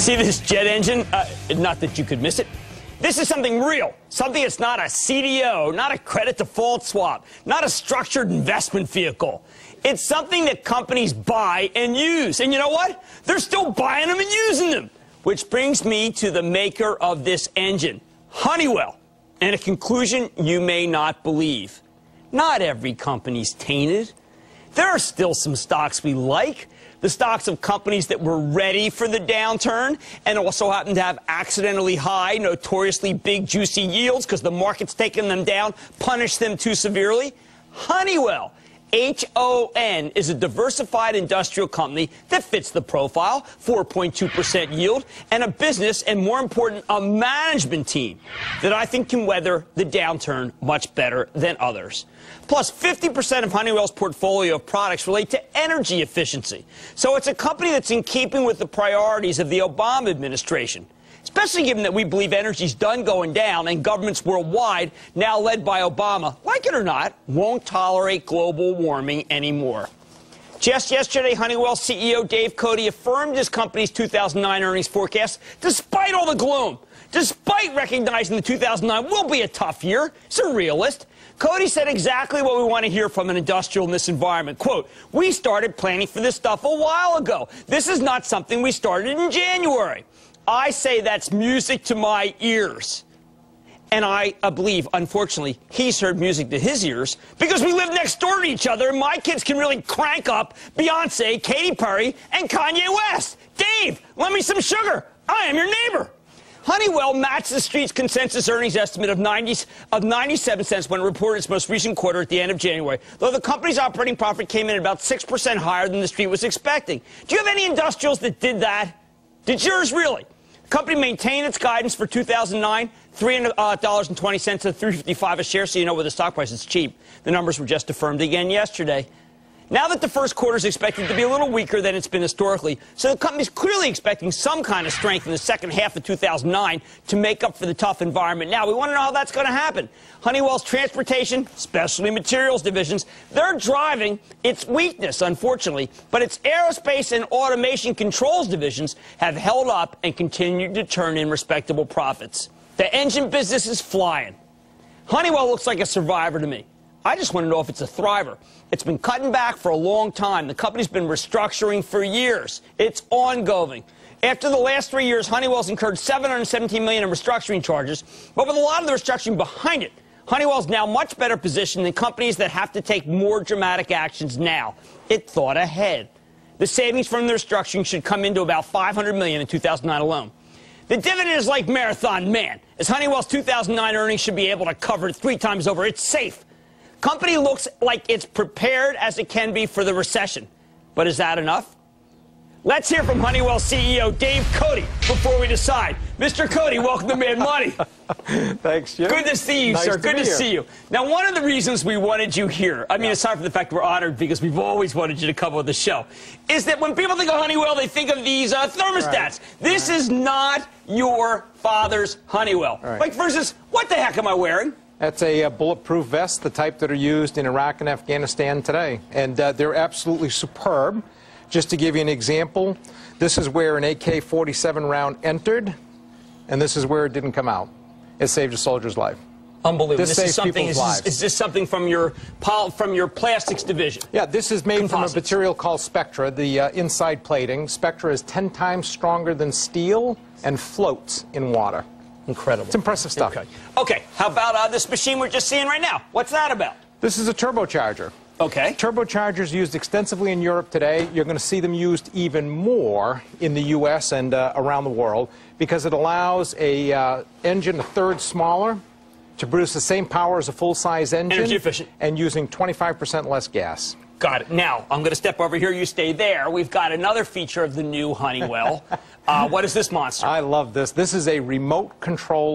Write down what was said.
See this jet engine? Not that you could miss it. This is something real, something that's not a CDO, not a credit default swap, not a structured investment vehicle. It's something that companies buy and use. And you know what? They're still buying them and using them. Which brings me to the maker of this engine, Honeywell, and a conclusion you may not believe. Not every company's tainted. There are still some stocks we like. The stocks of companies that were ready for the downturn and also happen to have accidentally high, notoriously big, juicy yields because the market's taken them down, punished them too severely. Honeywell, HON, is a diversified industrial company that fits the profile, 4.2% yield, and a business, and more important, a management team that I think can weather the downturn much better than others. Plus, 50% of Honeywell's portfolio of products relate to energy efficiency. So it's a company that's in keeping with the priorities of the Obama administration, especially given that we believe energy's done going down and governments worldwide, now led by Obama, like it or not, won't tolerate global warming anymore. Just yesterday, Honeywell CEO Dave Cote affirmed his company's 2009 earnings forecast despite all the gloom, despite recognizing that 2009 will be a tough year. He's a realist. Cote said exactly what we want to hear from an industrial in this environment. Quote, "We started planning for this stuff a while ago. This is not something we started in January." I say that's music to my ears. And I believe, unfortunately, he's heard music to his ears because we live next door to each other and my kids can really crank up Beyonce, Katy Perry, and Kanye West. Dave, lend me some sugar. I am your neighbor. Honeywell matched the street's consensus earnings estimate of 97 cents when it reported its most recent quarter at the end of January, though the company's operating profit came in about 6% higher than the street was expecting. Do you have any industrials that did that? Did yours really? The company maintained its guidance for 2009, $300.20 to $3.55 a share, so you know where the stock price is cheap. The numbers were just affirmed again yesterday. Now that the first quarter is expected to be a little weaker than it's been historically, so the company's clearly expecting some kind of strength in the second half of 2009 to make up for the tough environment. Now, we want to know how that's going to happen. Honeywell's transportation, specialty materials divisions, they're driving its weakness, unfortunately, but its aerospace and automation controls divisions have held up and continued to turn in respectable profits. The engine business is flying. Honeywell looks like a survivor to me. I just want to know if it's a thriver. It's been cutting back for a long time. The company's been restructuring for years. It's ongoing. After the last 3 years, Honeywell's incurred $717 million in restructuring charges, but with a lot of the restructuring behind it, Honeywell's now much better positioned than companies that have to take more dramatic actions now. It thought ahead. The savings from the restructuring should come into about $500 million in 2009 alone. The dividend is like Marathon Man, as Honeywell's 2009 earnings should be able to cover it 3 times over. It's safe. Company looks like it's prepared as it can be for the recession. But is that enough? Let's hear from Honeywell CEO Dave Cote before we decide. Mr. Cote, welcome to Mad Money. Thanks, Jim. Good to see you, sir. Good to see you. Now, one of the reasons we wanted you here, aside from the fact we're honored because we've always wanted you to come on the show, is that when people think of Honeywell, they think of these thermostats. Right. This is not your father's Honeywell. Right. Like, for instance, what the heck am I wearing? That's a bulletproof vest, the type that are used in Iraq and Afghanistan today. And they're absolutely superb. Just to give you an example, this is where an AK-47 round entered, and this is where it didn't come out. It saved a soldier's life. Unbelievable. This saves people's lives. Is this something from your plastics division? Yeah, this is made from a material called Spectra, the inside plating. Spectra is 10 times stronger than steel and floats in water. Incredible. It's impressive stuff. Okay. How about this machine we're just seeing right now? What's that about? This is a turbocharger. Okay. Turbochargers used extensively in Europe today. You're going to see them used even more in the U.S. and around the world because it allows a engine a third smaller to produce the same power as a full-size engine. Energy efficient. And using 25% less gas. Got it. Now, I'm going to step over here. You stay there. We've got another feature of the new Honeywell. What is this monster? I love this. This is a remote control